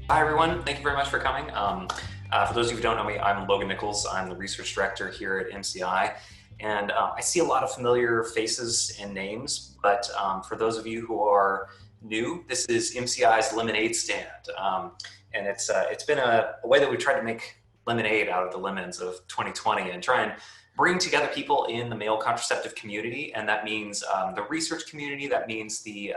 Hi, everyone. Thank you very much for coming. For those of you who don't know me, I'm Logan Nichols. I'm the research director here at MCI. And I see a lot of familiar faces and names, but for those of you who are new, this is MCI's Lemonade Stand. And it's been a way that we tried to make lemonade out of the lemons of 2020 and try and bring together people in the male contraceptive community. And that means the research community, that means the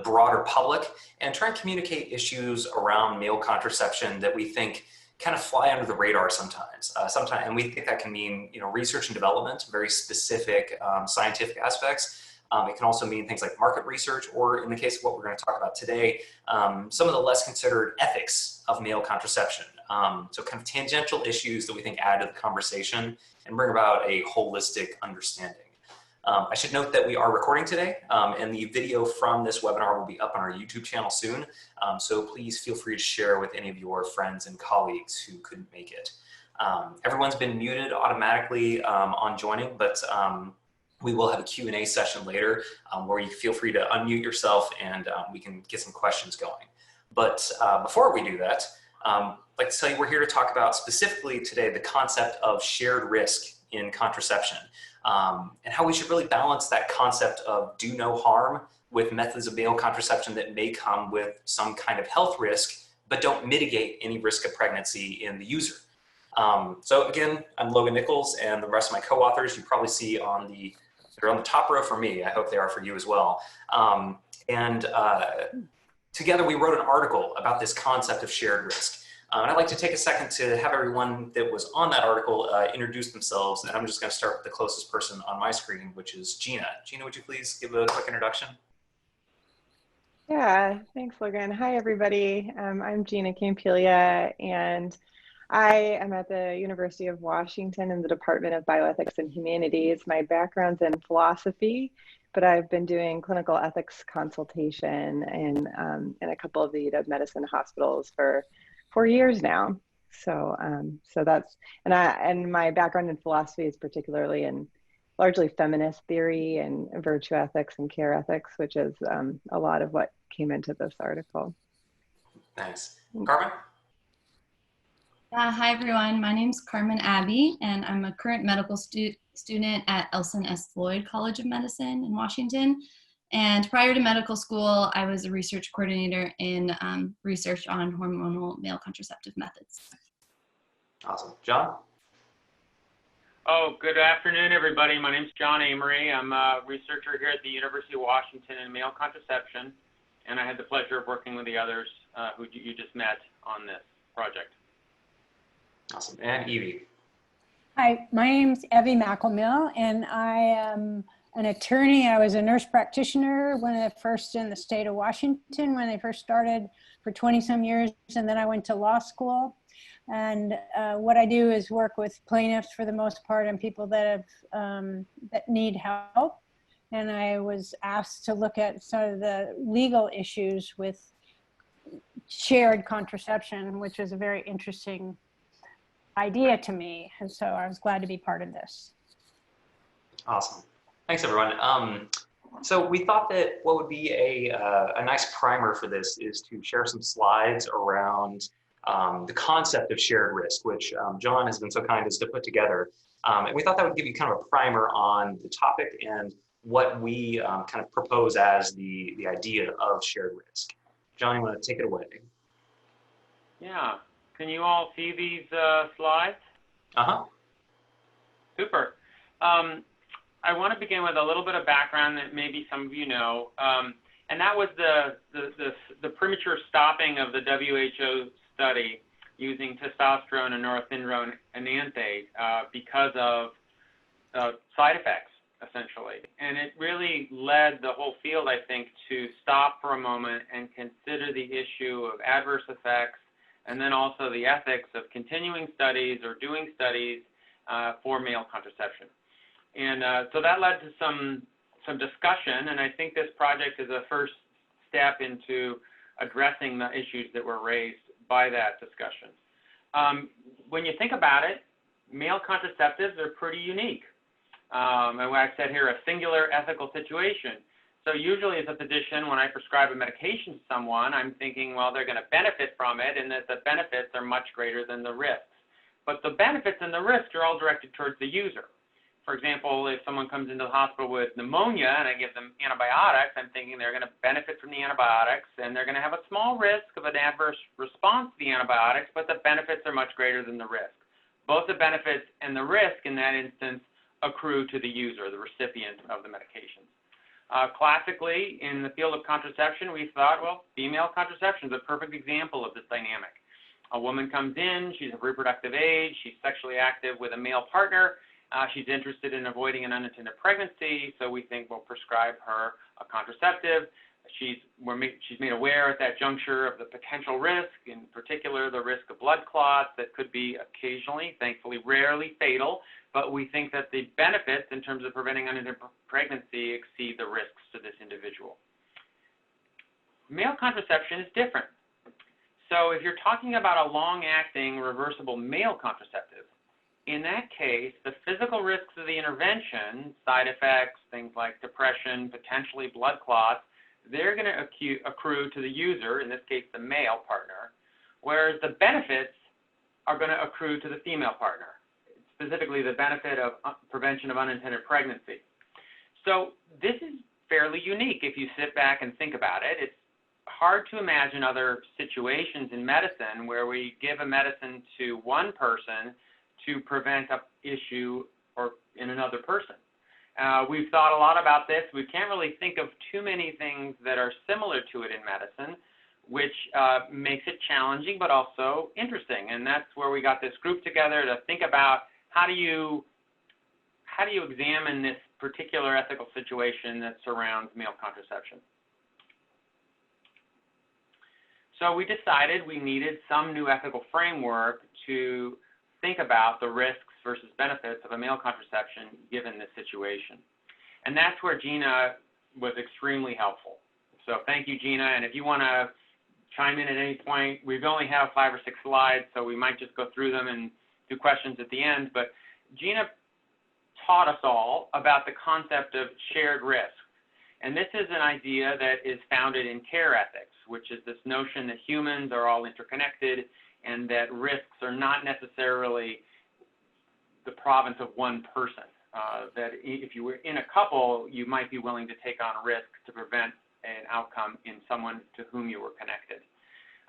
broader public, and try and communicate issues around male contraception that we think kind of fly under the radar sometimes. And we think that can mean, research and development, very specific scientific aspects. It can also mean things like market research, or in the case of what we're going to talk about today, some of the less considered ethics of male contraception. So kind of tangential issues that we think add to the conversation and bring about a holistic understanding. I should note that we are recording today, and the video from this webinar will be up on our YouTube channel soon. So please feel free to share with any of your friends and colleagues who couldn't make it. Everyone's been muted automatically on joining, but we will have a Q&A session later where you feel free to unmute yourself and we can get some questions going. But before we do that, I'd like to tell you we're here to talk about specifically today the concept of shared risk in contraception. And how we should really balance that concept of do no harm with methods of male contraception that may come with some kind of health risk, but don't mitigate any risk of pregnancy in the user. So again, I'm Logan Nichols, and the rest of my co-authors you probably see they're on the top row for me. I hope they are for you as well. Together we wrote an article about this concept of shared risk. And I'd like to take a second to have everyone that was on that article introduce themselves. And I'm just going to start with the closest person on my screen, which is Gina. Gina, would you please give a quick introduction? Yeah, thanks, Logan. Hi, everybody. I'm Gina Campelia, and I am at the University of Washington in the Department of Bioethics and Humanities. My background's in philosophy, but I've been doing clinical ethics consultation in a couple of the medicine hospitals for 4 years now. So that's, and my background in philosophy is particularly in largely feminist theory and virtue ethics and care ethics, which is a lot of what came into this article. Thanks. Carmen? Hi, everyone. My name's Carmen Abbe, and I'm a current medical student at Elson S. Floyd College of Medicine in Washington. And prior to medical school, I was a research coordinator in research on hormonal male contraceptive methods. Awesome. John? Oh, good afternoon, everybody. My name's John Amory. I'm a researcher here at the University of Washington in male contraception, and I had the pleasure of working with the others who you just met on this project. Awesome. And Evie? Hi, my name's Evy McElmeel, and I am an attorney. I was a nurse practitioner when I first in the state of Washington when they first started for 20 some years, and then I went to law school. And what I do is work with plaintiffs for the most part and people that have that need help. And I was asked to look at sort of the legal issues with shared contraception, which is a very interesting idea to me. And so I was glad to be part of this. Awesome. Thanks, everyone. So we thought that what would be a nice primer for this is to share some slides around the concept of shared risk, which John has been so kind as to put together. And we thought that would give you kind of a primer on the topic and what we kind of propose as the idea of shared risk. John, you want to take it away? Yeah. Can you all see these slides? Uh-huh. Super. I want to begin with a little bit of background that maybe some of you know, and that was the premature stopping of the WHO study using testosterone and norethindrone enanthate because of side effects, essentially. And it really led the whole field, I think, to stop for a moment and consider the issue of adverse effects, and then also the ethics of continuing studies or doing studies for male contraception. And so that led to some discussion, and I think this project is a first step into addressing the issues that were raised by that discussion. When you think about it, male contraceptives are pretty unique. And what I said here, a singular ethical situation. So usually as a physician, when I prescribe a medication to someone, I'm thinking, well, they're going to benefit from it and that the benefits are much greater than the risks. But the benefits and the risks are all directed towards the user. For example, if someone comes into the hospital with pneumonia and I give them antibiotics, I'm thinking they're going to benefit from the antibiotics and they're going to have a small risk of an adverse response to the antibiotics, but the benefits are much greater than the risk. Both the benefits and the risk in that instance accrue to the user, the recipient of the medications. Classically, in the field of contraception, we thought, well, female contraception is a perfect example of this dynamic. A woman comes in, she's of reproductive age, she's sexually active with a male partner, she's interested in avoiding an unintended pregnancy, so we think we'll prescribe her a contraceptive. She's made aware at that juncture of the potential risk, in particular the risk of blood clots that could be occasionally, thankfully rarely, fatal, but we think that the benefits in terms of preventing unintended pregnancy exceed the risks to this individual. Male contraception is different. So if you're talking about a long-acting reversible male contraceptive, in that case, the physical risks of the intervention, side effects, things like depression, potentially blood clots, they're going to accrue to the user, in this case the male partner, whereas the benefits are going to accrue to the female partner, specifically the benefit of prevention of unintended pregnancy. So this is fairly unique if you sit back and think about it. It's hard to imagine other situations in medicine where we give a medicine to one person to prevent an issue or in another person. We've thought a lot about this. We can't really think of too many things that are similar to it in medicine, which makes it challenging but also interesting. And that's where we got this group together to think about how do you examine this particular ethical situation that surrounds male contraception. So we decided we needed some new ethical framework to think about the risks versus benefits of a male contraception given this situation. And that's where Gina was extremely helpful. So thank you, Gina. And if you want to chime in at any point, we only have 5 or 6 slides, so we might just go through them and do questions at the end. But Gina taught us all about the concept of shared risk. And this is an idea that is founded in care ethics, which is this notion that humans are all interconnected and that risks are not necessarily the province of one person. That if you were in a couple, you might be willing to take on risk to prevent an outcome in someone to whom you were connected.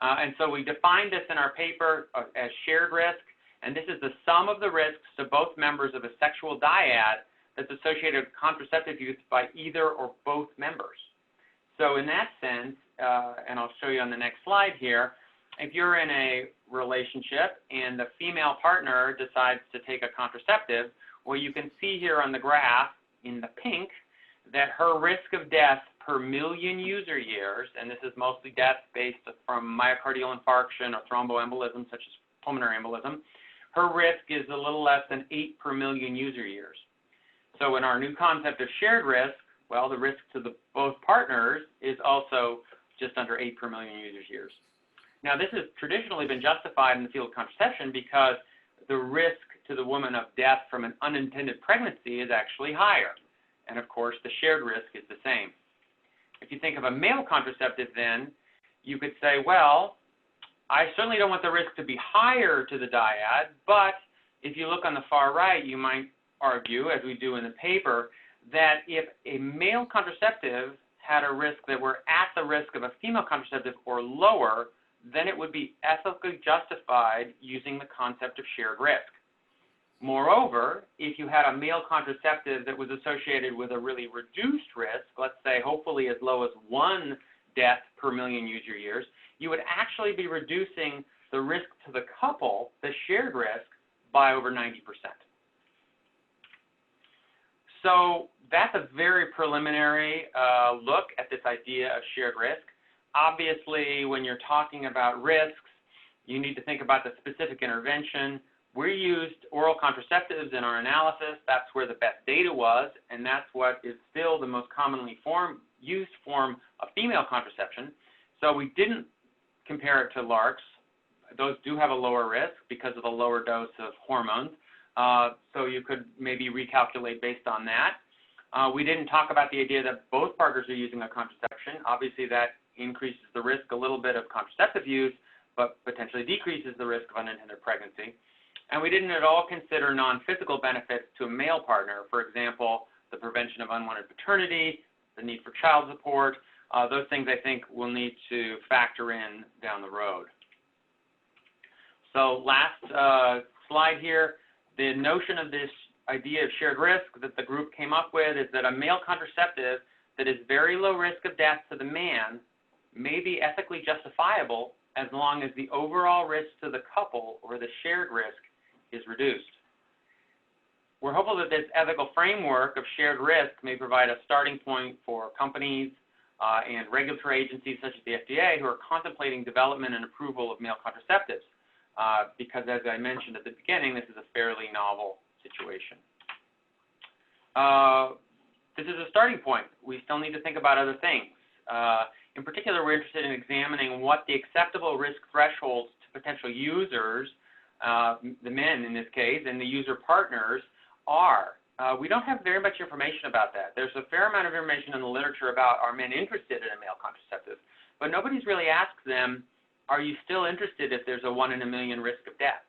And so we defined this in our paper as shared risk, and this is the sum of the risks to both members of a sexual dyad that's associated with contraceptive use by either or both members. So in that sense, and I'll show you on the next slide here, if you're in a relationship and the female partner decides to take a contraceptive, well, you can see here on the graph in the pink that her risk of death per million user years, and this is mostly death based from myocardial infarction or thromboembolism, such as pulmonary embolism, her risk is a little less than 8 per million user years. So in our new concept of shared risk, well, the risk to both partners is also just under 8 per million user years. Now, this has traditionally been justified in the field of contraception because the risk to the woman of death from an unintended pregnancy is actually higher. And of course, the shared risk is the same. If you think of a male contraceptive then, you could say, well, I certainly don't want the risk to be higher to the dyad, but if you look on the far right, you might argue, as we do in the paper, that if a male contraceptive had a risk that were at the risk of a female contraceptive or lower, then it would be ethically justified using the concept of shared risk. Moreover, if you had a male contraceptive that was associated with a really reduced risk, let's say hopefully as low as 1 death per million user years, you would actually be reducing the risk to the couple, the shared risk, by over 90%. So that's a very preliminary look at this idea of shared risk. Obviously, when you're talking about risks, you need to think about the specific intervention. We used oral contraceptives in our analysis. That's where the best data was, and that's what is still the most commonly used form of female contraception. So we didn't compare it to LARCs. Those do have a lower risk because of the lower dose of hormones. So you could maybe recalculate based on that. We didn't talk about the idea that both partners are using a contraception. Obviously, that increases the risk a little bit of contraceptive use, but potentially decreases the risk of unintended pregnancy. And we didn't at all consider non-physical benefits to a male partner. For example, the prevention of unwanted paternity, the need for child support. Those things I think will need to factor in down the road. So last slide here, the notion of this idea of shared risk that the group came up with is that a male contraceptive that is very low risk of death to the man may be ethically justifiable as long as the overall risk to the couple or the shared risk is reduced. We're hopeful that this ethical framework of shared risk may provide a starting point for companies and regulatory agencies such as the FDA who are contemplating development and approval of male contraceptives. Because as I mentioned at the beginning, this is a fairly novel situation. This is a starting point. We still need to think about other things. In particular, we're interested in examining what the acceptable risk thresholds to potential users, the men in this case, and the user partners are. We don't have very much information about that. There's a fair amount of information in the literature about are men interested in a male contraceptive, but nobody's really asked them, are you still interested if there's a 1 in a million risk of death?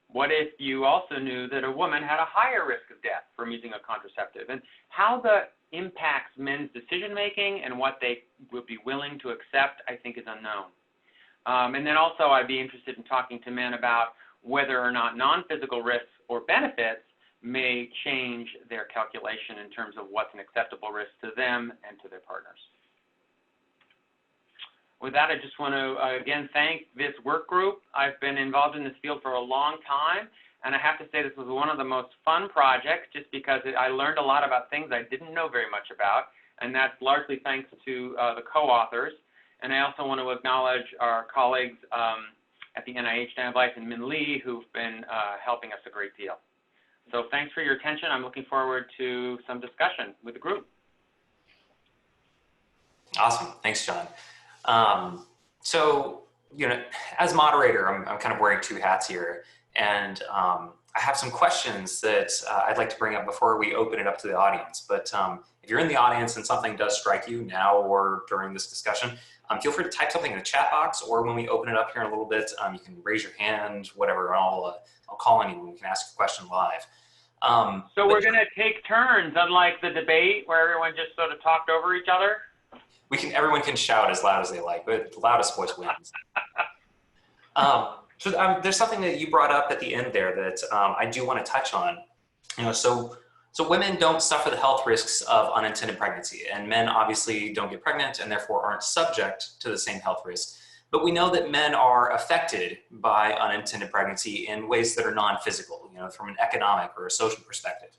What if you also knew that a woman had a higher risk of death from using a contraceptive? And how that impacts men's decision-making and what they would be willing to accept, I think, is unknown. And then also I'd be interested in talking to men about whether or not non-physical risks or benefits may change their calculation in terms of what's an acceptable risk to them and to their partners. With that, I just want to, again, thank this work group. I've been involved in this field for a long time, and I have to say this was one of the most fun projects just because I learned a lot about things I didn't know very much about, and that's largely thanks to the co-authors. And I also want to acknowledge our colleagues at the NIH, Dan Blythe and Min Lee, who've been helping us a great deal. So thanks for your attention. I'm looking forward to some discussion with the group. Awesome. Thanks, John. So, you know, as moderator, I'm kind of wearing two hats here, and I have some questions that I'd like to bring up before we open it up to the audience. But if you're in the audience and something does strike you now or during this discussion, feel free to type something in the chat box, or when we open it up here in a little bit, you can raise your hand, whatever, and I'll call on you and we can ask a question live. So we're going to take turns, unlike the debate where everyone just sort of talked over each other? Everyone can shout as loud as they like, but the loudest voice wins. So there's something that you brought up at the end there that I do want to touch on. You know, so women don't suffer the health risks of unintended pregnancy, and men obviously don't get pregnant and therefore aren't subject to the same health risks. But we know that men are affected by unintended pregnancy in ways that are non-physical, you know, from an economic or a social perspective.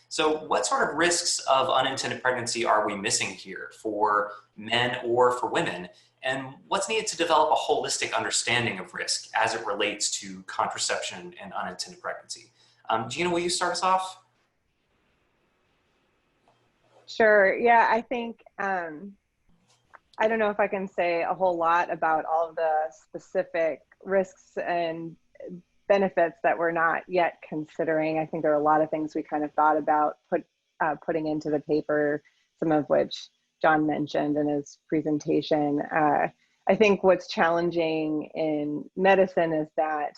So what sort of risks of unintended pregnancy are we missing here for men or for women? And what's needed to develop a holistic understanding of risk as it relates to contraception and unintended pregnancy? Gina, will you start us off? Sure. Yeah, I think, I don't know if I can say a whole lot about all of the specific risks and benefits that we're not yet considering. I think there are a lot of things we kind of thought about putting into the paper, some of which John mentioned in his presentation. I think what's challenging in medicine is that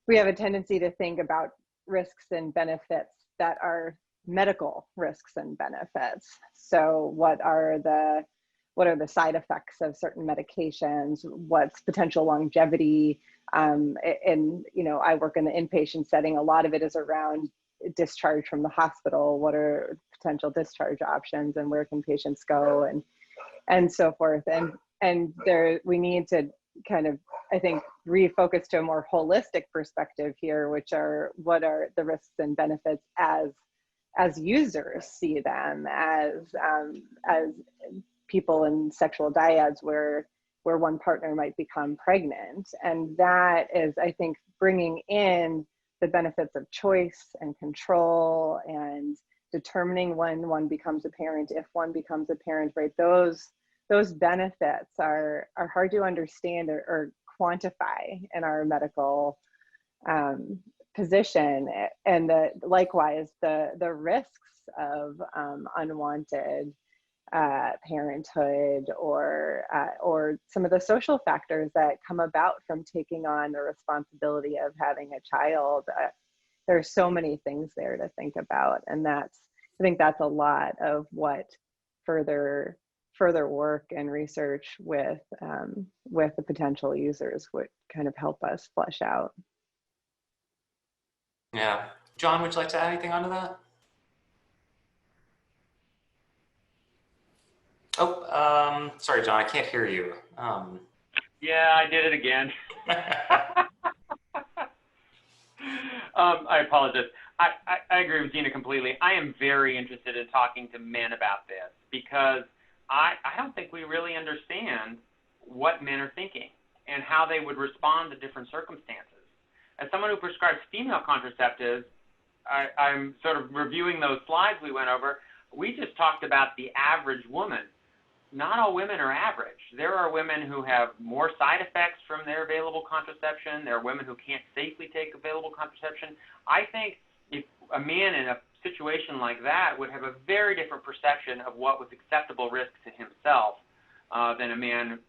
we have a tendency to think about risks and benefits that are medical risks and benefits. So what are the side effects of certain medications? What's potential longevity? And you know, I work in the inpatient setting. A lot of it is around discharge from the hospital. What are potential discharge options, and where can patients go, and so forth. And there, we need to kind of, I think, refocus to a more holistic perspective here, which are what are the risks and benefits as users see them, as people in sexual dyads where one partner might become pregnant. And that is, I think, bringing in the benefits of choice and control and determining when one becomes a parent, if one becomes a parent, right? Those benefits are hard to understand or quantify in our medical position, and likewise the risks of unwanted parenthood, or some of the social factors that come about from taking on the responsibility of having a child. There's so many things there to think about, and I think that's a lot of what further work and research with the potential users would kind of help us flesh out. Yeah. John, would you like to add anything onto that? Oh, sorry, John, I can't hear you. Yeah, I did it again. I apologize. I agree with Gina completely. I am very interested in talking to men about this because I don't think we really understand what men are thinking and how they would respond to different circumstances. As someone who prescribes female contraceptives, I'm sort of reviewing those slides we went over. We just talked about the average woman. Not all women are average. There are women who have more side effects from their available contraception. There are women who can't safely take available contraception. I think if a man in a situation like that would have a very different perception of what was acceptable risk to himself than a man,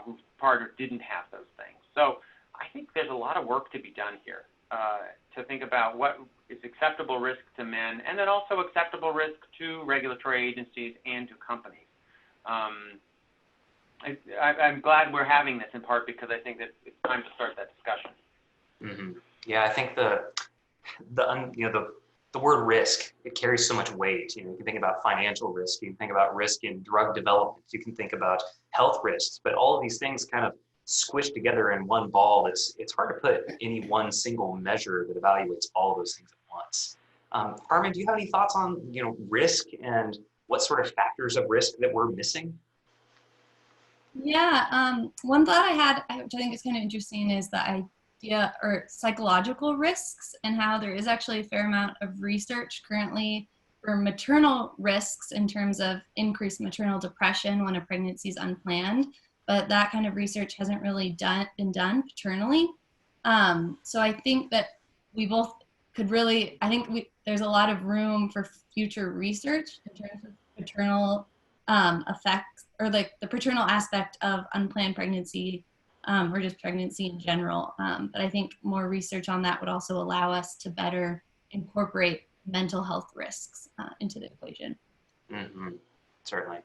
whose partner didn't have those things. So I think there's a lot of work to be done here to think about what is acceptable risk to men, and then also acceptable risk to regulatory agencies and to companies. I'm glad we're having this in part because I think that it's time to start that discussion. Mm-hmm. Yeah, I think the word risk, it carries so much weight. You can think about financial risk, you can think about risk in drug development, you can think about health risks, but all of these things kind of squished together in one ball. It's hard to put any one single measure that evaluates all of those things at once. Carmen, do you have any thoughts on risk and what sort of factors of risk that we're missing? Yeah, one thought I had, which I think is kind of interesting, is the idea or psychological risks, and how there is actually a fair amount of research currently for maternal risks in terms of increased maternal depression when a pregnancy is unplanned, but that kind of research hasn't really been done paternally. So I think that we both could really, there's a lot of room for future research in terms of paternal effects, or like the paternal aspect of unplanned pregnancy, or just pregnancy in general. But I think more research on that would also allow us to better incorporate mental health risks into the equation. Mm-hmm. Certainly.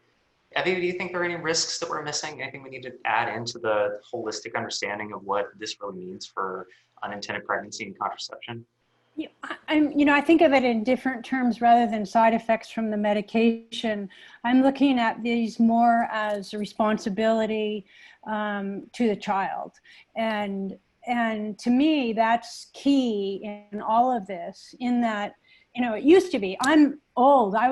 Evy, do you think there are any risks that we're missing? Anything we need to add into the holistic understanding of what this really means for unintended pregnancy and contraception? I think of it in different terms rather than side effects from the medication. I'm looking at these more as a responsibility to the child. And to me, that's key in all of this, in that, it used to be, I'm old. I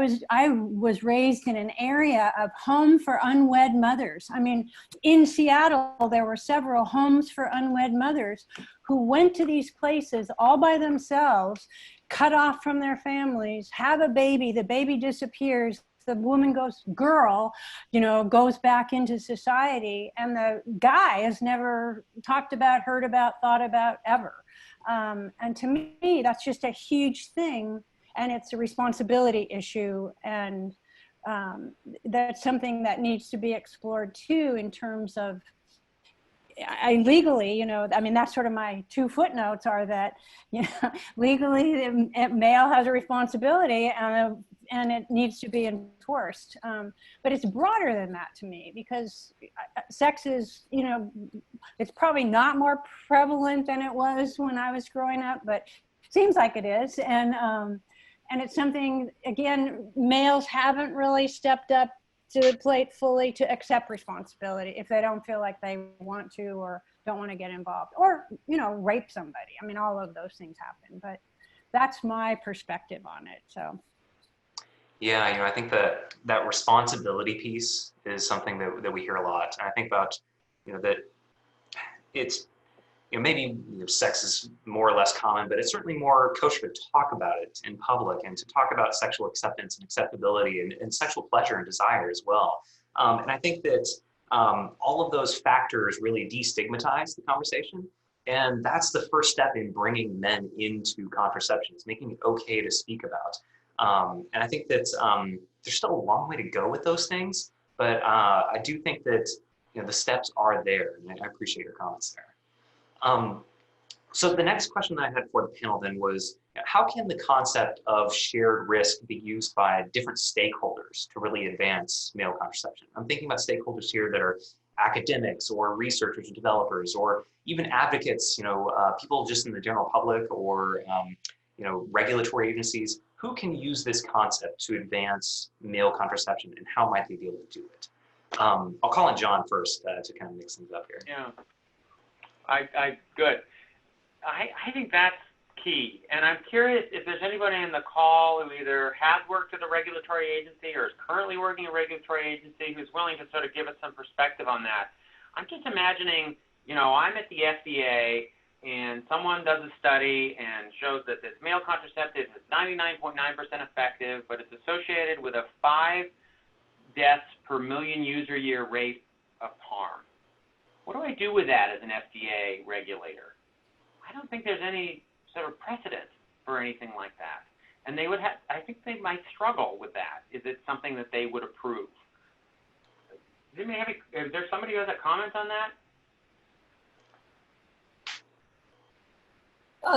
was raised in an area of home for unwed mothers. I mean, in Seattle, there were several homes for unwed mothers who went to these places all by themselves, cut off from their families, have a baby, the baby disappears, the woman goes goes back into society, and the guy is never talked about, heard about, thought about ever. And to me, that's just a huge thing, and it's a responsibility issue, and that's something that needs to be explored too, in terms of legally, that's sort of my 2 footnotes are that, legally the male has a responsibility and it needs to be enforced. But it's broader than that to me, because sex is, it's probably not more prevalent than it was when I was growing up, but it seems like it is. And it's something, again, males haven't really stepped up to the plate fully to accept responsibility if they don't feel like they want to or don't want to get involved, or rape somebody. I mean, all of those things happen, but that's my perspective on it. So yeah, I think that responsibility piece is something that we hear a lot. And I think about that it's maybe sex is more or less common, but it's certainly more kosher to talk about it in public and to talk about sexual acceptance and acceptability and sexual pleasure and desire as well. And I think that all of those factors really destigmatize the conversation. And that's the first step in bringing men into contraception, is making it okay to speak about. And I think that there's still a long way to go with those things, but I do think that the steps are there, and I appreciate your comments there. So the next question that I had for the panel then was, how can the concept of shared risk be used by different stakeholders to really advance male contraception? I'm thinking about stakeholders here that are academics or researchers or developers, or even advocates, people just in the general public, or regulatory agencies. Who can use this concept to advance male contraception, and how might they be able to do it? I'll call on John first to kind of mix things up here. Yeah, good. I think that's key, and I'm curious if there's anybody in the call who either has worked at a regulatory agency or is currently working at a regulatory agency who's willing to sort of give us some perspective on that. I'm just imagining, I'm at the FDA and someone does a study and shows that this male contraceptive is 99.9% effective, but it's associated with a 5 deaths per million user year rate of harm. What do I do with that as an FDA regulator? I don't think there's any sort of precedent for anything like that. And they would have, I think they might struggle with that. Is it something that they would approve? Is there somebody who has a comment on that?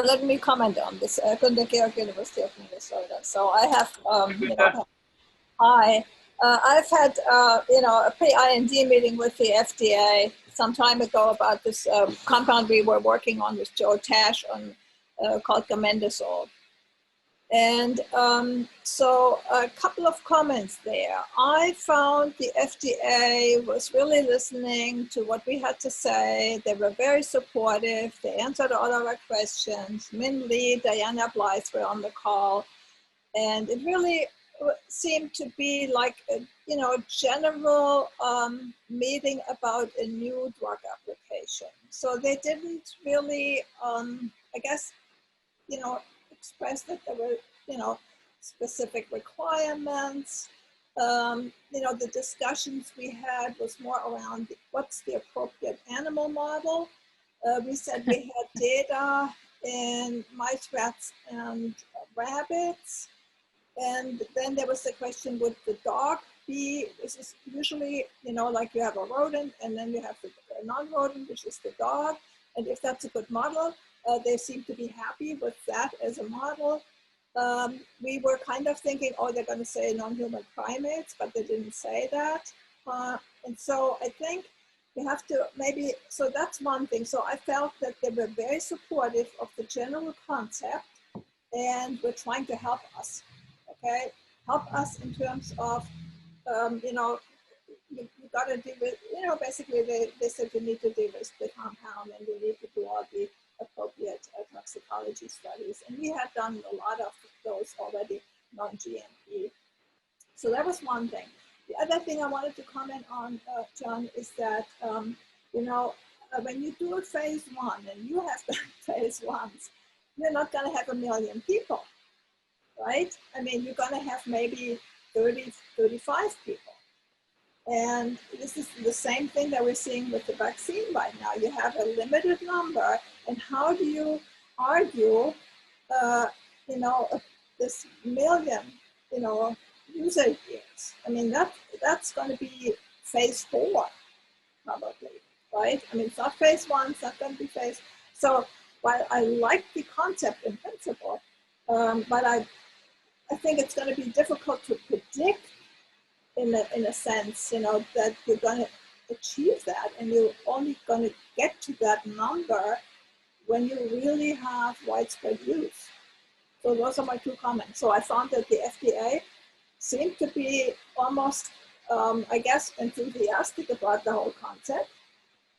Let me comment on this. Georg University of Minnesota. So I have, I've had, a pre-IND meeting with the FDA some time ago about this compound we were working on with Joe Tash on called gamendazole. And so a couple of comments there. I found the FDA was really listening to what we had to say. They were very supportive. They answered all of our questions. Min Lee, Diana Blythe were on the call. And it really seemed to be like a general meeting about a new drug application. So they didn't really, I guess, express that there were, specific requirements. The discussions we had was more around what's the appropriate animal model. We said we had data in mice, rats, and rabbits. And then there was the question, would the dog be, this is usually, like you have a rodent and then you have the non-rodent, which is the dog. And if that's a good model, they seem to be happy with that as a model. We were kind of thinking, oh, they're going to say non-human primates, but they didn't say that. And so I think we have to maybe, so that's one thing. So I felt that they were very supportive of the general concept and were trying to help us. Okay, help us in terms of, you got to deal with, basically they said you need to deal with the compound and you need to do all the appropriate toxicology studies. And we had done a lot of those already non-GMP. So that was one thing. The other thing I wanted to comment on, John, is that, when you do a phase 1 and you have done phase 1s, you're not going to have 1 million people. Right? I mean, you're going to have maybe 30, 35 people. And this is the same thing that we're seeing with the vaccine right now. You have a limited number, and how do you argue, this million, user years? I mean, that's going to be phase 4, probably, right? I mean, it's not phase 1, it's not going to be phase. So while I like the concept in principle, but I think it's going to be difficult to predict in a sense, that you're going to achieve that, and you're only going to get to that number when you really have widespread use. So those are my 2 comments. So I found that the FDA seemed to be almost, I guess, enthusiastic about the whole concept,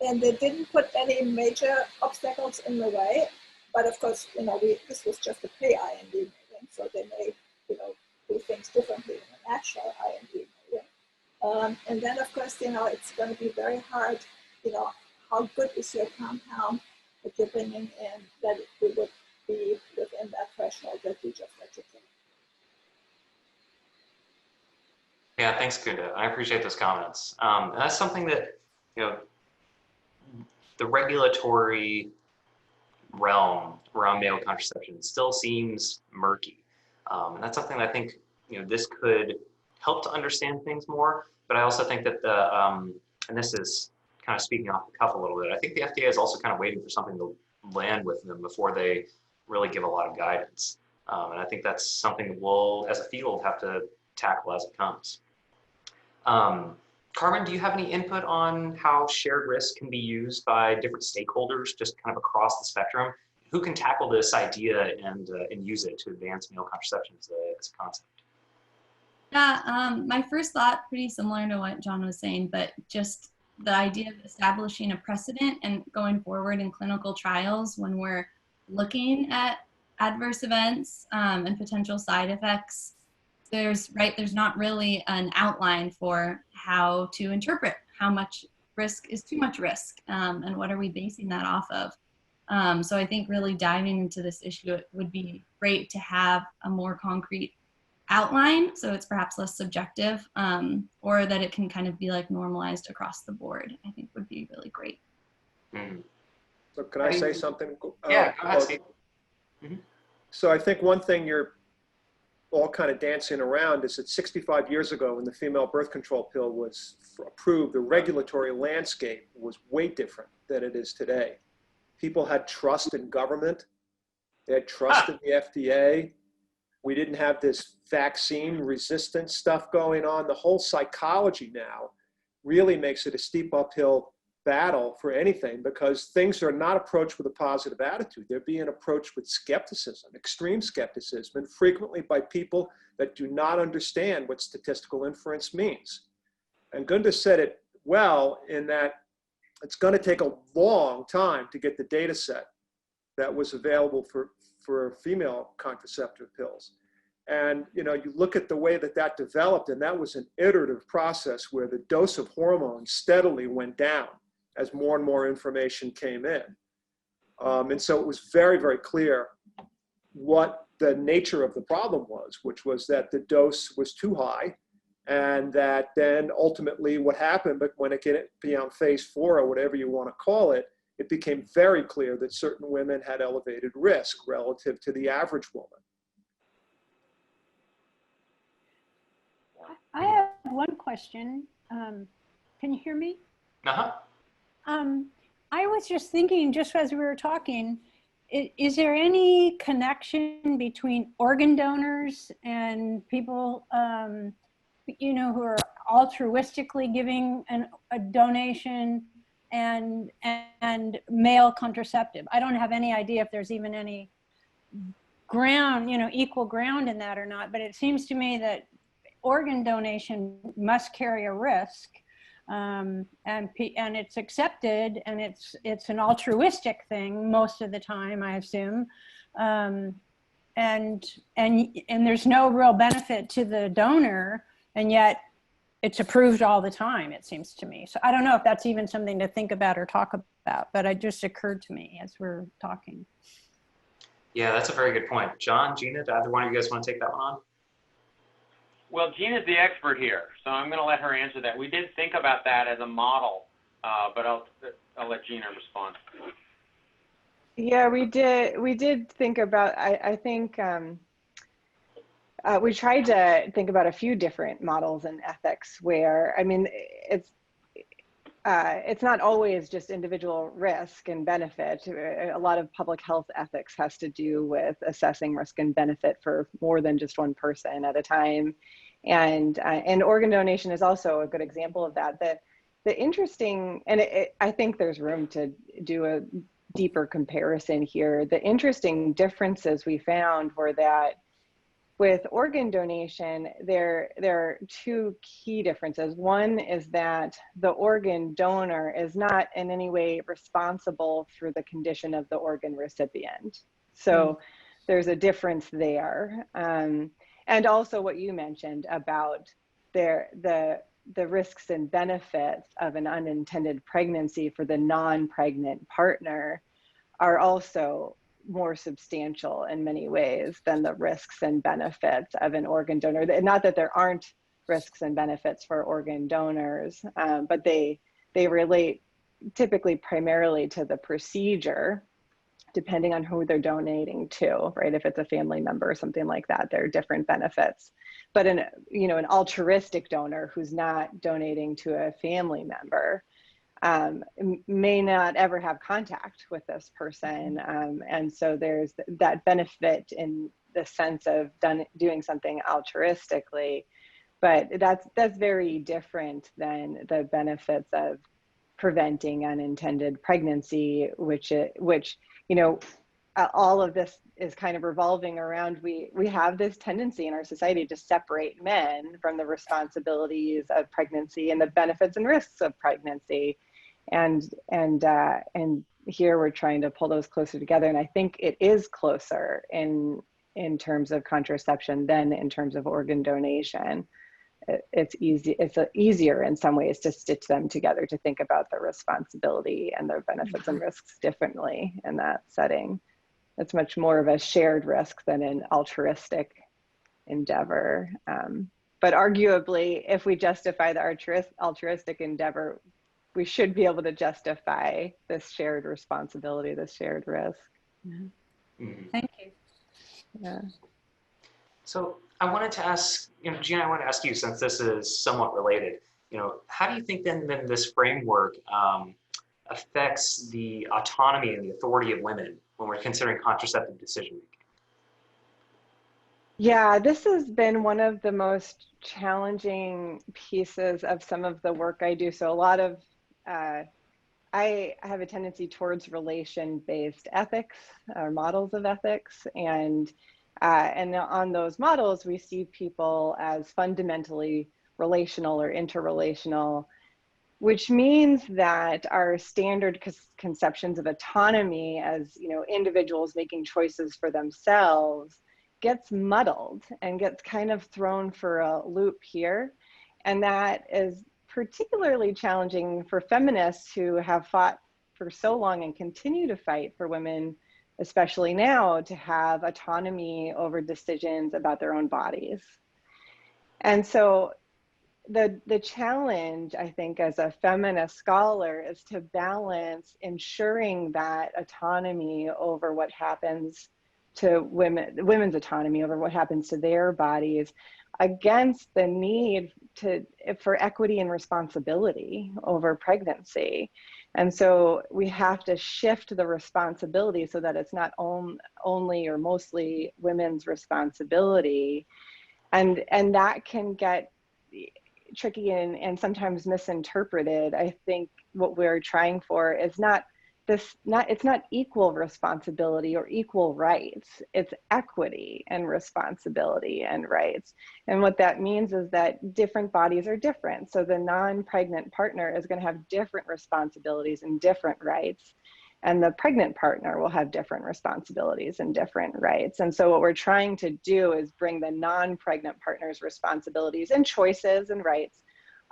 and they didn't put any major obstacles in the way. But of course, this was just a pre-IND meeting, so they may, do things differently in an actual IND meeting. And then, of course, it's going to be very hard, how good is your compound that you're bringing in, that it would be within that threshold that you just educated. Yeah, thanks, Kunda. I appreciate those comments. And that's something that, the regulatory realm around male contraception still seems murky. And that's something that I think, this could help to understand things more. But I also think that and this is kind of speaking off the cuff a little bit, I think the FDA is also kind of waiting for something to land with them before they really give a lot of guidance. And I think that's something that we'll, as a field, have to tackle as it comes. Carmen, do you have any input on how shared risk can be used by different stakeholders, just kind of across the spectrum? Who can tackle this idea and use it to advance male contraception as a concept? Yeah, my first thought, pretty similar to what John was saying, but just the idea of establishing a precedent and going forward in clinical trials when we're looking at adverse events and potential side effects. There's not really an outline for how to interpret how much risk is too much risk and what are we basing that off of. So I think really diving into this issue, it would be great to have a more concrete outline, so it's perhaps less subjective, or that it can kind of be like normalized across the board, I think would be really great. Mm-hmm. So can I say something? Yeah, go ahead, Steve. Mm-hmm. So I think one thing you're all kind of dancing around is that 65 years ago when the female birth control pill was approved, the regulatory landscape was way different than it is today. People had trust in government. They had trust in the FDA. We didn't have this vaccine resistance stuff going on. The whole psychology now really makes it a steep uphill battle for anything because things are not approached with a positive attitude. They're being approached with skepticism, extreme skepticism, and frequently by people that do not understand what statistical inference means. And Gunda said it well in that it's going to take a long time to get the data set that was available for female contraceptive pills. And you look at the way that developed, and that was an iterative process where the dose of hormones steadily went down as more and more information came in. And so it was very, very clear what the nature of the problem was, which was that the dose was too high, and that then ultimately what happened, but when it get beyond phase 4 or whatever you want to call it, it became very clear that certain women had elevated risk relative to the average woman. I have one question. Can you hear me? Uh-huh. I was just thinking, just as we were talking, is there any connection between organ donors and people, who are altruistically giving a donation and male contraceptive? I don't have any idea if there's even any ground, equal ground in that or not, but it seems to me that organ donation must carry a risk, and it's accepted, and it's an altruistic thing most of the time, I assume, and there's no real benefit to the donor, and yet it's approved all the time, it seems to me. So I don't know if that's even something to think about or talk about, but it just occurred to me as we're talking. Yeah, that's a very good point. John, Gina, do either one of you guys want to take that one on? Well, Gina's the expert here, so I'm going to let her answer that. We did think about that as a model, but I'll let Gina respond. Yeah, we did think about, I think we tried to think about a few different models in ethics where, it's not always just individual risk and benefit. A lot of public health ethics has to do with assessing risk and benefit for more than just one person at a time. And organ donation is also a good example of that. The interesting, and I think there's room to do a deeper comparison here. The interesting differences we found were that with organ donation, there are two key differences. One is that the organ donor is not in any way responsible for the condition of the organ recipient. So there's a difference there. And also what you mentioned about the risks and benefits of an unintended pregnancy for the non-pregnant partner are also more substantial in many ways than the risks and benefits of an organ donor. Not that there aren't risks and benefits for organ donors, but they relate typically primarily to the procedure. depending on who they're donating to, right? If it's a family member or something like that, there are different benefits. But an altruistic donor who's not donating to a family member may not ever have contact with this person. And so there's that benefit in the sense of doing something altruistically, but that's very different than the benefits of preventing unintended pregnancy, which all of this is kind of revolving around, we have this tendency in our society to separate men from the responsibilities of pregnancy and the benefits and risks of pregnancy. And here we're trying to pull those closer together. And I think it is closer in terms of contraception than in terms of organ donation. It's easier in some ways to stitch them together, to think about the responsibility and their benefits and risks differently in that setting. It's much more of a shared risk than an altruistic endeavor. But arguably, if we justify the altruistic endeavor, we should be able to justify this shared responsibility, this shared risk. Mm-hmm. Thank you. Yeah. So I wanted to ask, Gina, I want to ask you, since this is somewhat related, how do you think then this framework affects the autonomy and the authority of women when we're considering contraceptive decision making? Yeah, this has been one of the most challenging pieces of some of the work I do. So a lot of, I have a tendency towards relation-based ethics or models of ethics, and on those models, we see people as fundamentally relational or interrelational, which means that our standard conceptions of autonomy as individuals making choices for themselves gets muddled and gets kind of thrown for a loop here. And that is particularly challenging for feminists who have fought for so long and continue to fight for women, especially now, to have autonomy over decisions about their own bodies. And so the challenge, I think, as a feminist scholar is to balance ensuring that autonomy over what happens to women's autonomy over what happens to their bodies against the need for equity and responsibility over pregnancy. And so we have to shift the responsibility so that it's not only or mostly women's responsibility. And that can get tricky and sometimes misinterpreted. I think what we're trying for is it's not equal responsibility or equal rights, it's equity and responsibility and rights. And what that means is that different bodies are different. So the non-pregnant partner is going to have different responsibilities and different rights, and the pregnant partner will have different responsibilities and different rights. And so what we're trying to do is bring the non-pregnant partner's responsibilities and choices and rights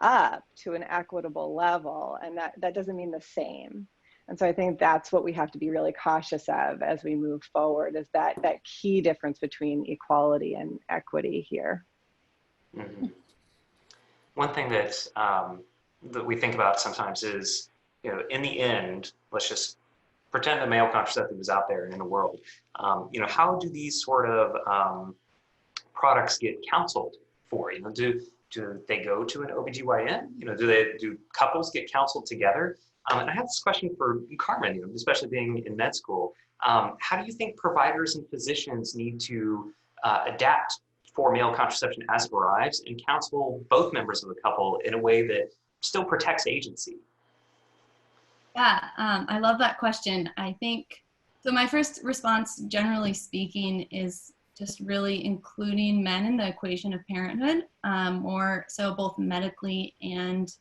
up to an equitable level, and that doesn't mean the same. And so I think that's what we have to be really cautious of as we move forward, is that key difference between equality and equity here. Mm-hmm. One thing that we think about sometimes is, in the end, let's just pretend that male contraceptive is out there and in the world. How do these sort of products get counseled for? Do they go to an OBGYN? Do couples get counseled together? And I have this question for Carmen, especially being in med school. How do you think providers and physicians need to adapt for male contraception as it arrives and counsel both members of the couple in a way that still protects agency? Yeah, I love that question. I think, so my first response, generally speaking, is just really including men in the equation of parenthood, more so both medically and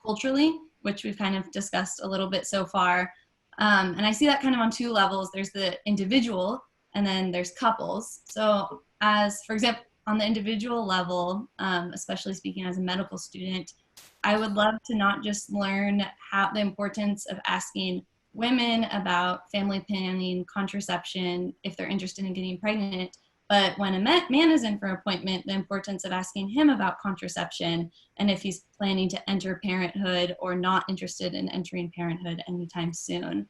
culturally, which we've kind of discussed a little bit so far. And I see that kind of on two levels. There's the individual, and then there's couples. So as, for example, on the individual level, especially speaking as a medical student, I would love to not just learn the importance of asking women about family planning, contraception, if they're interested in getting pregnant, but when a man is in for an appointment, the importance of asking him about contraception and if he's planning to enter parenthood or not interested in entering parenthood anytime soon.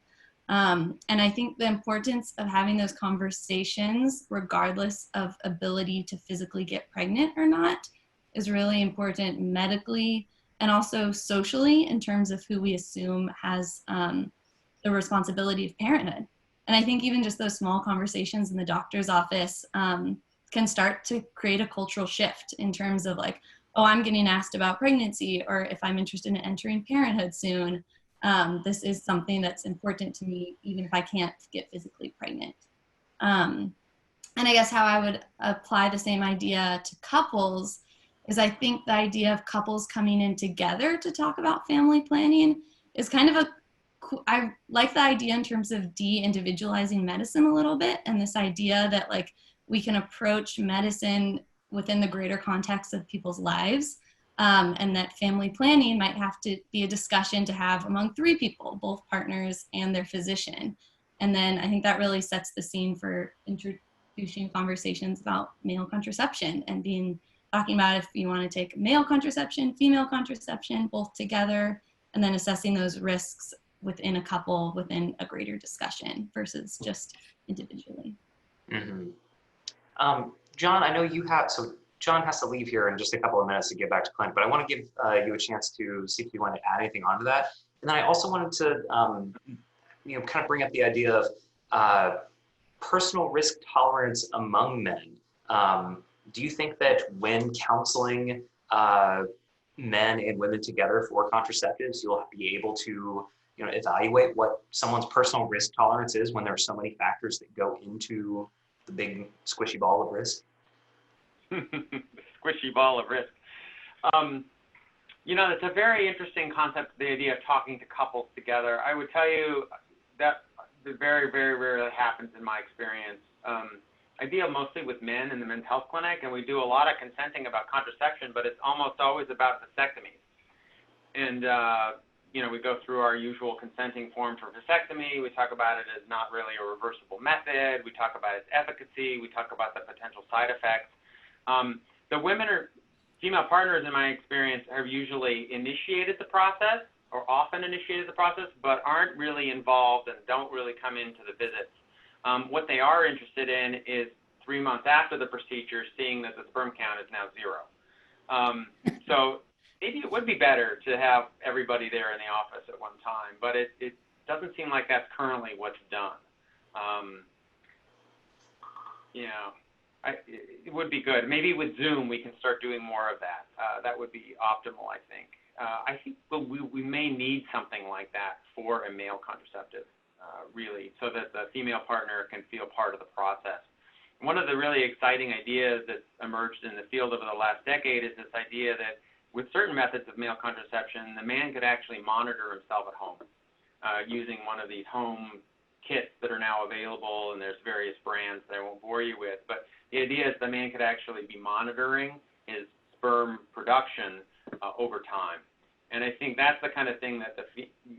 And I think the importance of having those conversations, regardless of ability to physically get pregnant or not, is really important medically and also socially in terms of who we assume has the responsibility of parenthood. And I think even just those small conversations in the doctor's office can start to create a cultural shift in terms of like, oh, I'm getting asked about pregnancy, or if I'm interested in entering parenthood soon, this is something that's important to me, even if I can't get physically pregnant. And I guess how I would apply the same idea to couples is I think the idea of couples coming in together to talk about family planning is kind of I like the idea in terms of de-individualizing medicine a little bit, and this idea that like we can approach medicine within the greater context of people's lives, and that family planning might have to be a discussion to have among 3 people, both partners and their physician. And then I think that really sets the scene for introducing conversations about male contraception and talking about if you want to take male contraception, female contraception, both together, and then assessing those risks within a couple, within a greater discussion versus just individually. Mm-hmm. John, I know you have, so John has to leave here in just a couple of minutes to get back to Clint, but I want to give you a chance to see if you want to add anything onto that. And then I also wanted to, kind of bring up the idea of personal risk tolerance among men. Do you think that when counseling men and women together for contraceptives, you'll be able to evaluate what someone's personal risk tolerance is when there are so many factors that go into the big squishy ball of risk? Squishy ball of risk. It's a very interesting concept, the idea of talking to couples together. I would tell you that very, very rarely happens in my experience. I deal mostly with men in the men's health clinic, and we do a lot of consenting about contraception, but it's almost always about vasectomies. And we go through our usual consenting form for vasectomy. We talk about it as not really a reversible method. We talk about its efficacy. We talk about the potential side effects. The women or female partners, in my experience, have usually initiated the process or often initiated the process, but aren't really involved and don't really come into the visits. What they are interested in is 3 months after the procedure, seeing that the sperm count is now 0. So maybe it would be better to have everybody there in the office at one time, but it doesn't seem like that's currently what's done. It would be good. Maybe with Zoom we can start doing more of that. That would be optimal, I think. I think we may need something like that for a male contraceptive, really, so that the female partner can feel part of the process. One of the really exciting ideas that's emerged in the field over the last decade is this idea that with certain methods of male contraception, the man could actually monitor himself at home using one of these home kits that are now available, and there's various brands that I won't bore you with. But the idea is the man could actually be monitoring his sperm production over time. And I think that's the kind of thing that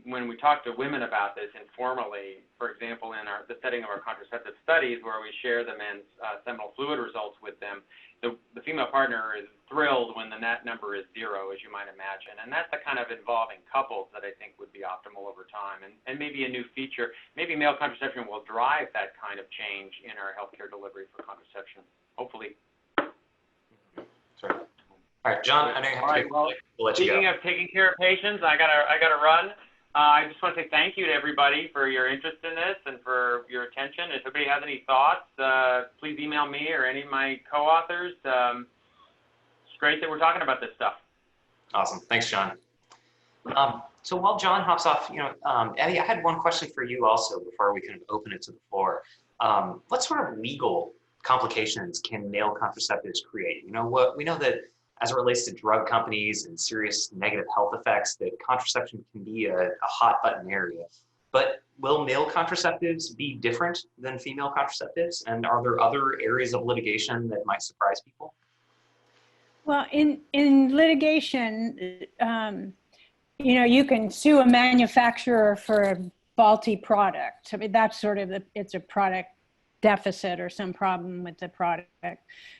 when we talk to women about this informally, for example, in the setting of our contraceptive studies where we share the men's seminal fluid results with them, the female partner is thrilled when the net number is 0, as you might imagine. And that's the kind of involving couples that I think would be optimal over time. And maybe a new feature, maybe male contraception will drive that kind of change in our healthcare delivery for contraception, hopefully. Sorry. All right, John, I know you have to well, we'll let you go. Speaking of taking care of patients, I gotta run. I just want to say thank you to everybody for your interest in this and for your attention. If anybody has any thoughts, please email me or any of my co-authors. It's great that we're talking about this stuff. Awesome. Thanks, John. So while John hops off, Evy, I had one question for you also before we kind of open it to the floor. What sort of legal complications can male contraceptives create? We know that as it relates to drug companies and serious negative health effects, that contraception can be a hot button area. But will male contraceptives be different than female contraceptives? And are there other areas of litigation that might surprise people? Well, in litigation, you can sue a manufacturer for a faulty product. I mean, that's sort of it's a product deficit or some problem with the product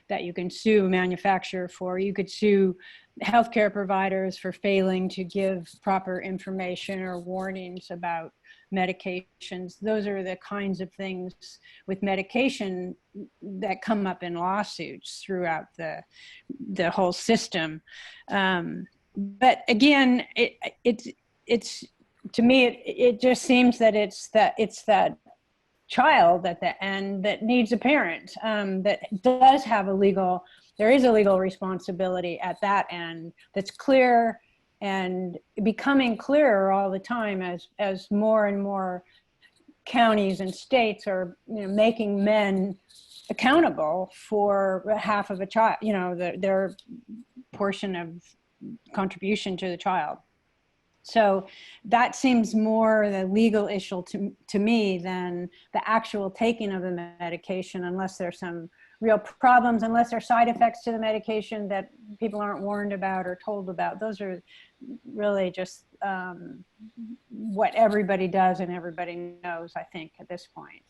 that you can sue a manufacturer for. You could sue healthcare providers for failing to give proper information or warnings about medications. Those are the kinds of things with medication that come up in lawsuits throughout the whole system. But again, it's to me, it just seems that it's that child at the end that needs a parent, that does have there is a legal responsibility at that end that's clear and becoming clearer all the time as more and more counties and states are, making men accountable for half of a child, their portion of contribution to the child. So that seems more the legal issue to me than the actual taking of the medication, unless there's some real problems, unless there are side effects to the medication that people aren't warned about or told about. Those are really just what everybody does and everybody knows, I think, at this point.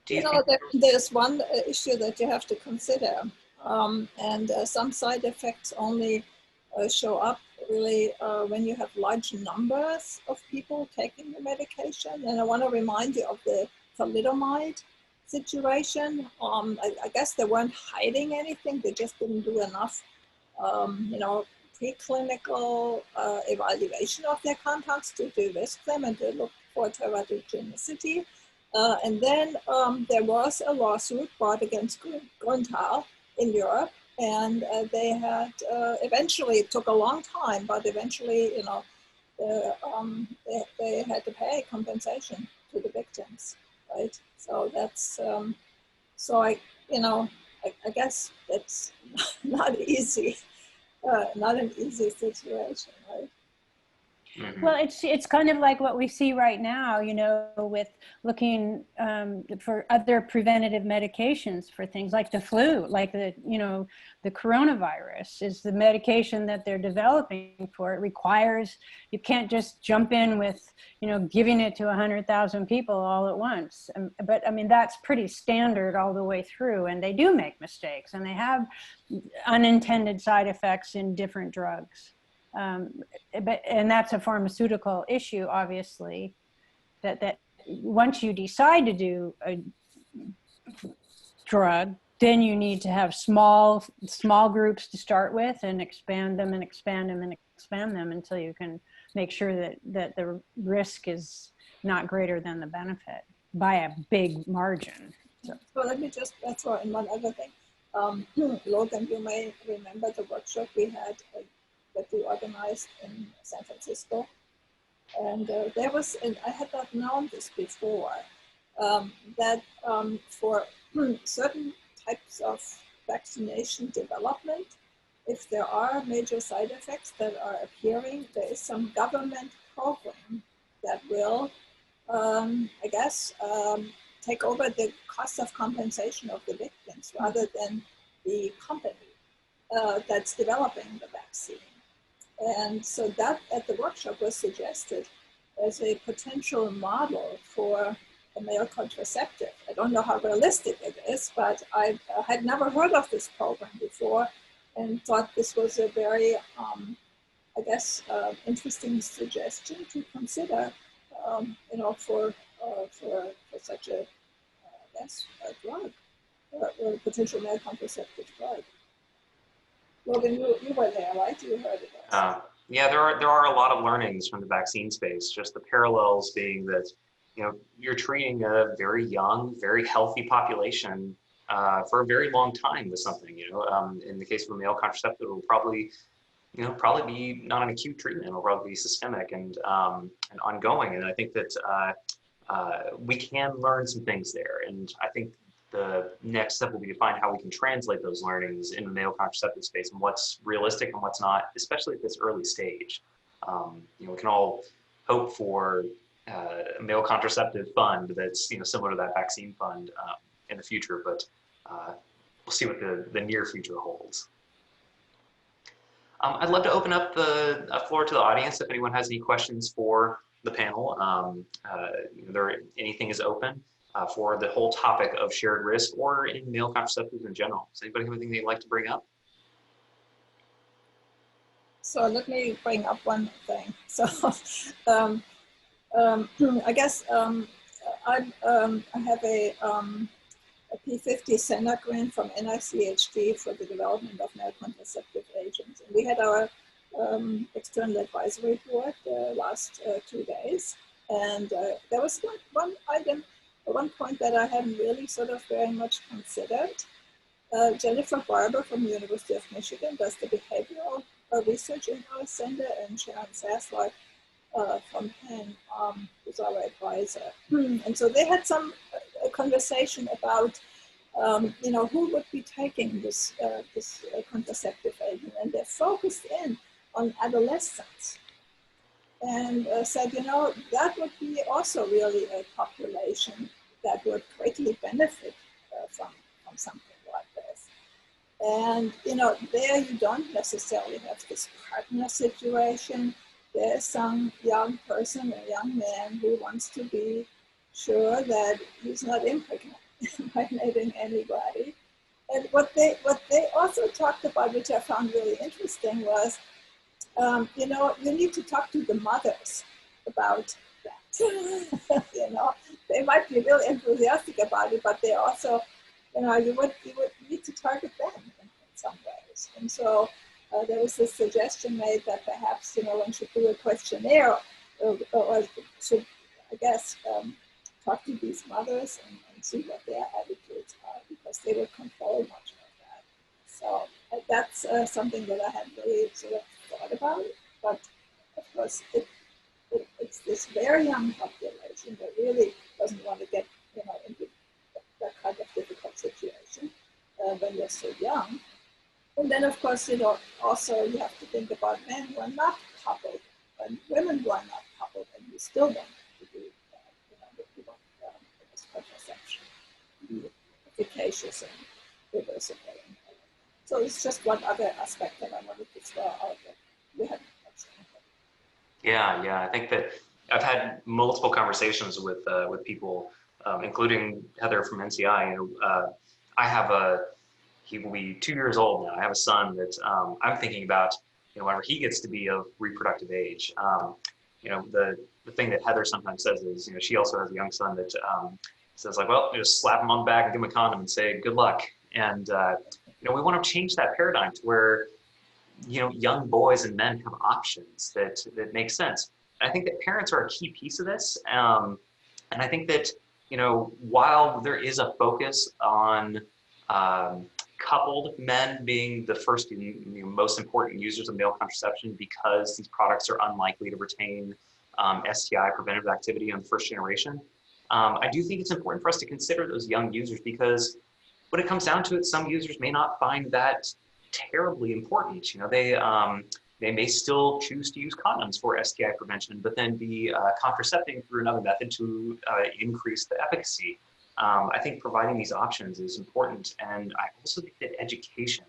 There's one issue that you have to consider, and some side effects only show up really when you have large numbers of people taking the medication. And I want to remind you of the thalidomide situation. I guess they weren't hiding anything, they just didn't do enough preclinical evaluation of their compounds to de-risk them and to look for teratogenicity. And then there was a lawsuit brought against Grünthal in Europe, and they had eventually, it took a long time, but eventually, they had to pay compensation to the victims, right? So that's, I guess that's not easy, not an easy situation, right? Well, it's kind of like what we see right now, with looking for other preventative medications for things like the flu, like the coronavirus is the medication that they're developing for. It requires, you can't just jump in with, giving it to 100,000 people all at once. But I mean, that's pretty standard all the way through, and they do make mistakes and they have unintended side effects in different drugs. And that's a pharmaceutical issue, obviously, that once you decide to do a drug, then you need to have small groups to start with and expand them and expand them and expand them until you can make sure that the risk is not greater than the benefit by a big margin. So let me just throw in one other thing. Logan, you may remember the workshop we had that we organized in San Francisco. And there was, and I had not known this before, that for certain types of vaccination development, if there are major side effects that are appearing, there is some government program that will, I guess, take over the cost of compensation of the victims rather than the company that's developing the vaccine. And so that at the workshop was suggested as a potential model for a male contraceptive. I don't know how realistic it is, but I had never heard of this program before and thought this was a very, I guess, interesting suggestion to consider, for such a, I guess, a drug, or a potential male contraceptive drug. Logan, you were there, right? You heard it. Yeah, there are a lot of learnings from the vaccine space. Just the parallels being that, you're treating a very young, very healthy population for a very long time with something. In the case of a male contraceptive, it will probably be not an acute treatment. It'll probably be systemic and ongoing. And I think that we can learn some things there. And I think the next step will be to find how we can translate those learnings in the male contraceptive space and what's realistic and what's not, especially at this early stage. We can all hope for a male contraceptive fund that's similar to that vaccine fund in the future, but we'll see what the near future holds. I'd love to open up the floor to the audience if anyone has any questions for the panel. Anything is open. For the whole topic of shared risk or in male contraceptives in general. Does anybody have anything they'd like to bring up? So let me bring up one thing. So I guess I have a P50 Senate grant from NICHD for the development of male contraceptive agents. And we had our external advisory board the last 2 days. And there was one item, one point that I hadn't really sort of very much considered. Jennifer Barber from the University of Michigan does the behavioral research in our center, and Sharon Saslock from Penn, who's our advisor. And so they had some conversation about, you know, who would be taking this contraceptive agent, and they focused in on adolescents, and said, you know, that would be also really a population that would greatly benefit from something like this. And, you know, there you don't necessarily have this partner situation. There's some young person, a young man who wants to be sure that he's not impregnating anybody. And what they also talked about, which I found really interesting, was, you know, you need to talk to the mothers about that. You know, they might be really enthusiastic about it, but they also, you know, you would need to target them in some ways. And so there was this suggestion made that perhaps, you know, one should do a questionnaire or should, I guess, talk to these mothers and see what their attitudes are, because they would control much of that. So that's something that I hadn't really sort of thought about. But of course, it's this very young population that really doesn't want to get, you know, into that kind of difficult situation when you're so young. And then, of course, you know, also you have to think about men who are not coupled and women who are not coupled, and you still want to do, you know, that you want this contraception to be efficacious and reversible. So it's just one other aspect that I wanted to throw out that we haven't touched on. Yeah, I think that I've had multiple conversations with people, including Heather from MCI. You know, I have he will be 2 years old now. I have a son that I'm thinking about, you know, whenever he gets to be of reproductive age. You know, the thing that Heather sometimes says is, you know, she also has a young son that says like, well, just slap him on the back and give him a condom and say good luck. And you know, we want to change that paradigm to where, you know, young boys and men have options that make sense. And I think that parents are a key piece of this. And I think that, you know, while there is a focus on coupled men being the first and, you know, most important users of male contraception because these products are unlikely to retain STI preventative activity on the first generation, I do think it's important for us to consider those young users, because when it comes down to it, some users may not find that terribly important. You know, they may still choose to use condoms for STI prevention, but then be contracepting through another method to increase the efficacy. I think providing these options is important, and I also think that education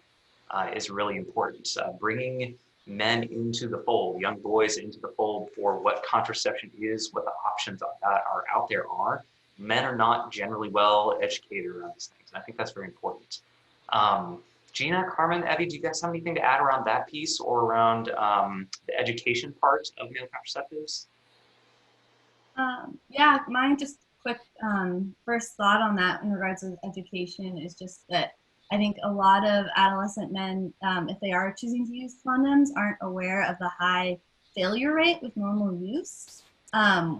is really important. Bringing men into the fold, young boys into the fold for what contraception is, what the options that are out there are. Men are not generally well educated around these things, and I think that's very important. Gina, Carmen, Evy, do you guys have anything to add around that piece or around the education part of male contraceptives? Yeah, mine just quick first thought on that in regards to education is just that I think a lot of adolescent men, if they are choosing to use condoms, aren't aware of the high failure rate with normal use,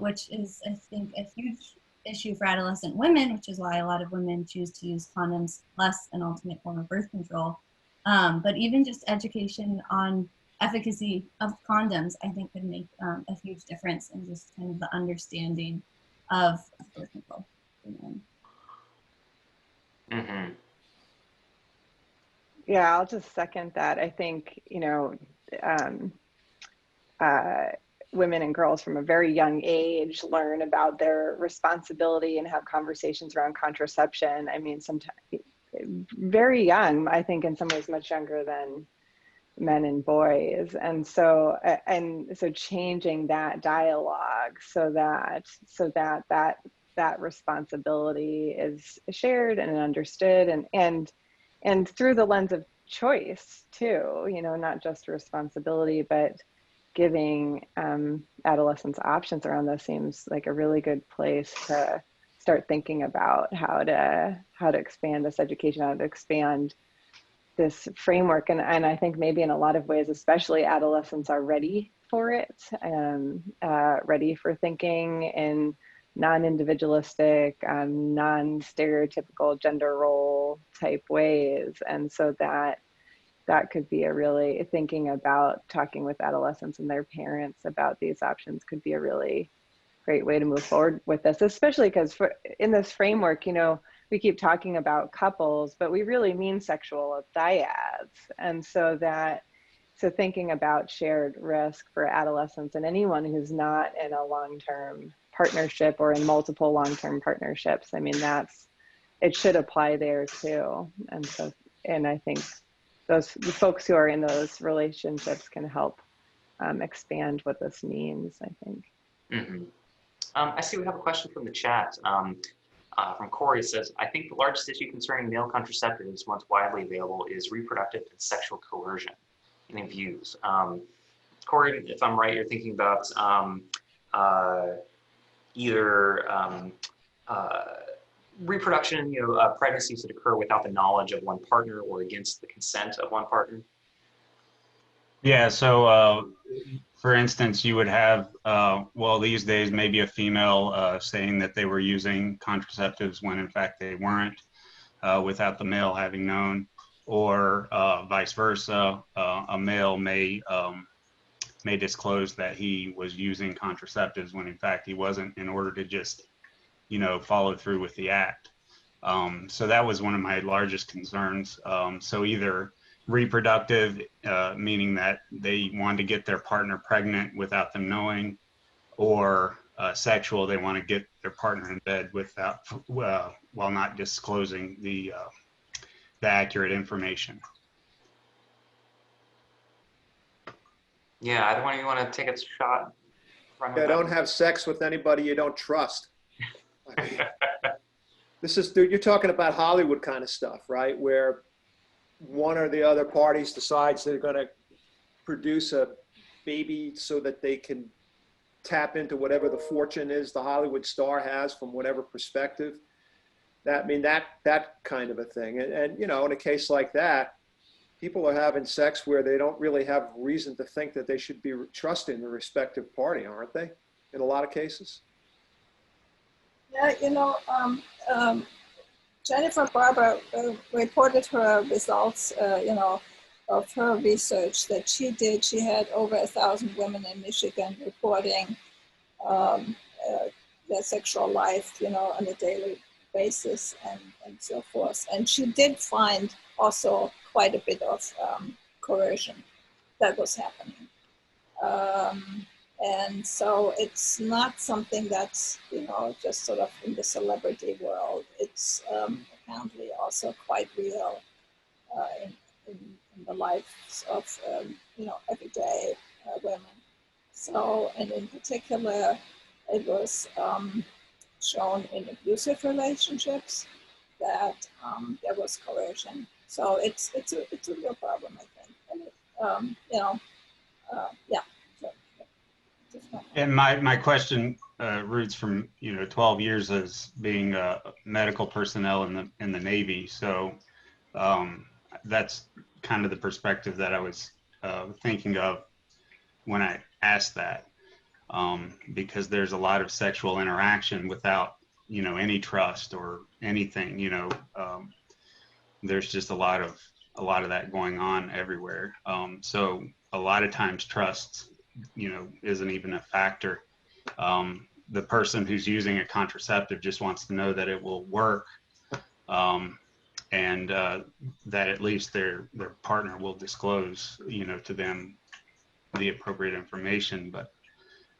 which is, I think, a huge issue for adolescent women, which is why a lot of women choose to use condoms less an alternate form of birth control. But even just education on efficacy of condoms, I think, could make a huge difference in just kind of the understanding of birth control. Mm-hmm. Yeah, I'll just second that. I think, you know, women and girls from a very young age learn about their responsibility and have conversations around contraception. I mean, sometimes very young, I think in some ways much younger than men and boys. And so changing that dialogue so that responsibility is shared and understood and through the lens of choice too, you know, not just responsibility, but giving adolescents options around this seems like a really good place to start thinking about how to expand this education, how to expand this framework. And I think maybe in a lot of ways, especially adolescents are ready for it, ready for thinking in non-individualistic, non-stereotypical gender role type ways. And so that could be a really, thinking about talking with adolescents and their parents about these options could be a really great way to move forward with this, especially because in this framework, we keep talking about couples, but we really mean sexual dyads. And so thinking about shared risk for adolescents and anyone who's not in a long-term partnership or in multiple long-term partnerships, I mean, it should apply there too. And I think the folks who are in those relationships can help expand what this means, I think. Mm-hmm. I see we have a question from the chat. From Corey. It says, I think the largest issue concerning male contraceptives once widely available is reproductive and sexual coercion. Any views? Corey, if I'm right, you're thinking about either reproduction, pregnancies that occur without the knowledge of one partner or against the consent of one partner. Yeah, so for instance, you would have, well, these days, maybe a female saying that they were using contraceptives when in fact they weren't, without the male having known, or vice versa. A male may disclose that he was using contraceptives when in fact he wasn't, in order to just, follow through with the act. So that was one of my largest concerns. So either reproductive, meaning that they wanted to get their partner pregnant without them knowing, or sexual, they want to get their partner in bed without, while not disclosing the accurate information. Yeah, either one of you want to take a shot? Yeah, don't have sex with anybody you don't trust. I mean, you're talking about Hollywood kind of stuff, right? Where one or the other parties decides they're going to produce a baby so that they can tap into whatever the fortune is the Hollywood star has from whatever perspective. That kind of a thing. And in a case like that, people are having sex where they don't really have reason to think that they should be trusting the respective party, aren't they? In a lot of cases. Yeah, Jennifer Barber reported her results, of her research that she did. She had over 1,000 women in Michigan reporting their sexual life, on a daily basis and so forth. And she did find also quite a bit of coercion that was happening. And so it's not something that's, just sort of in the celebrity world. It's apparently also quite real in the lives of, everyday women. So, and in particular, it was shown in abusive relationships that there was coercion. So it's a real problem, I think. And yeah. And my question roots from 12 years as being medical personnel in the Navy. So that's kind of the perspective that I was thinking of when I asked that, because there's a lot of sexual interaction without any trust or anything. There's just a lot of that going on everywhere. So a lot of times trust isn't even a factor. The person who's using a contraceptive just wants to know that it will work, and that at least their partner will disclose to them the appropriate information. But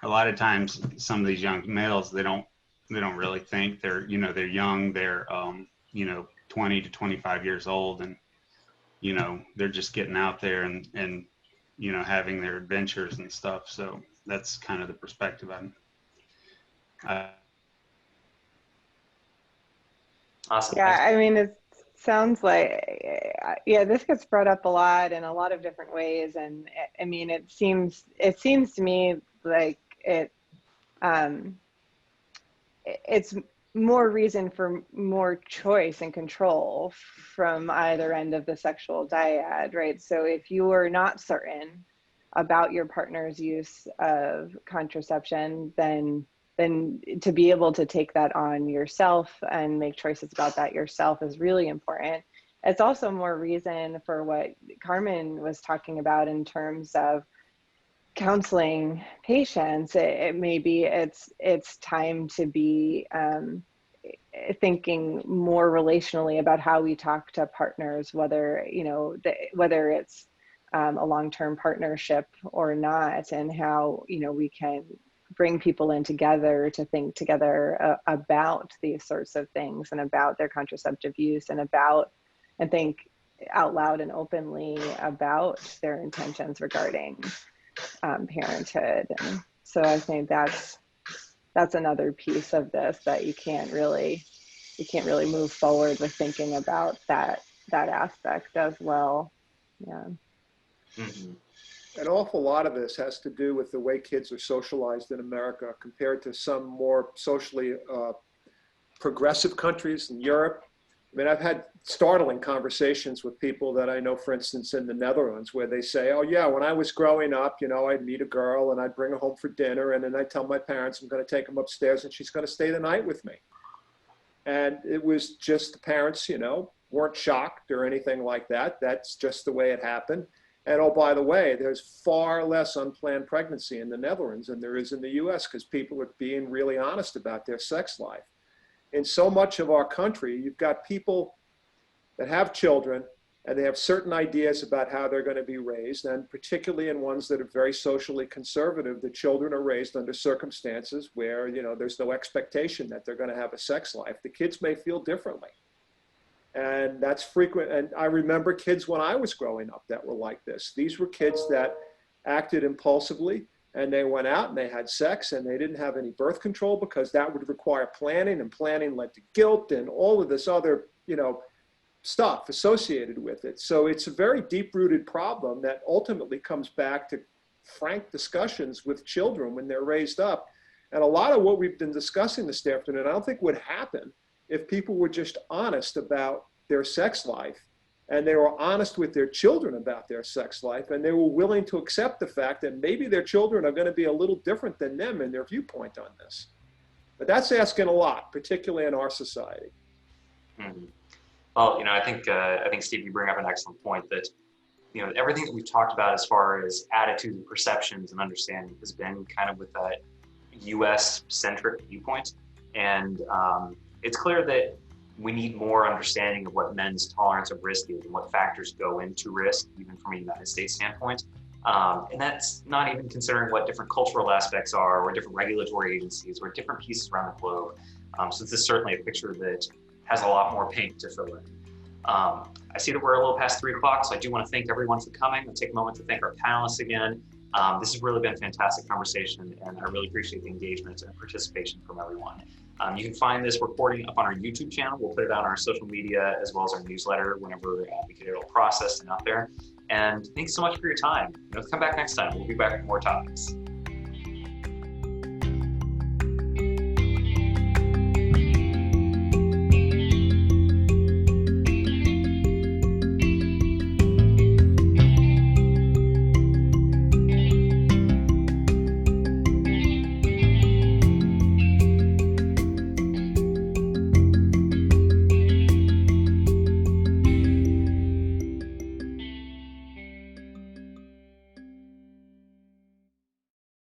a lot of times some of these young males, they don't really think. They're young, they're 20 to 25 years old, and they're just getting out there and having their adventures and stuff. So that's kind of the perspective I'm. Awesome. Yeah, I mean, it's sounds like, yeah, this gets brought up a lot in a lot of different ways. And I mean, it seems to me like it's more reason for more choice and control from either end of the sexual dyad, right? So if you are not certain about your partner's use of contraception, then to be able to take that on yourself and make choices about that yourself is really important. It's also more reason for what Carmen was talking about in terms of counseling patients. It may be it's time to be thinking more relationally about how we talk to partners, whether whether it's a long-term partnership or not, and how we can bring people in together to think together about these sorts of things and about their contraceptive use and think out loud and openly about their intentions regarding parenthood. And so I think that's another piece of this that you can't really move forward with thinking about that aspect as well. Yeah. Mm-hmm. An awful lot of this has to do with the way kids are socialized in America compared to some more socially progressive countries in Europe. I mean, I've had startling conversations with people that I know, for instance, in the Netherlands, where they say, oh yeah, when I was growing up, I'd meet a girl and I'd bring her home for dinner, and then I'd tell my parents I'm going to take them upstairs and she's going to stay the night with me. And it was just the parents, weren't shocked or anything like that. That's just the way it happened. And oh, by the way, there's far less unplanned pregnancy in the Netherlands than there is in the US, because people are being really honest about their sex life. In so much of our country, you've got people that have children and they have certain ideas about how they're going to be raised, and particularly in ones that are very socially conservative, the children are raised under circumstances where, there's no expectation that they're going to have a sex life. The kids may feel differently. And that's frequent. And I remember kids when I was growing up that were like this. These were kids that acted impulsively, and they went out and they had sex, and they didn't have any birth control because that would require planning, and planning led to guilt and all of this other, stuff associated with it. So it's a very deep-rooted problem that ultimately comes back to frank discussions with children when they're raised up. And a lot of what we've been discussing this afternoon, I don't think would happen if people were just honest about their sex life, and they were honest with their children about their sex life, and they were willing to accept the fact that maybe their children are going to be a little different than them in their viewpoint on this. But that's asking a lot, particularly in our society. Mm-hmm. Well, I think Steve, you bring up an excellent point that, everything that we've talked about as far as attitudes and perceptions and understanding has been kind of with that US-centric viewpoint. And it's clear that we need more understanding of what men's tolerance of risk is and what factors go into risk, even from a United States standpoint. And that's not even considering what different cultural aspects are, or different regulatory agencies, or different pieces around the globe. So this is certainly a picture that has a lot more paint to fill in. I see that we're a little past 3 o'clock, so I do want to thank everyone for coming. I'll take a moment to thank our panelists again. This has really been a fantastic conversation, and I really appreciate the engagement and participation from everyone. You can find this recording up on our YouTube channel. We'll put it on our social media as well as our newsletter whenever we get it all processed and out there. And thanks so much for your time. Come back next time. We'll be back with more topics.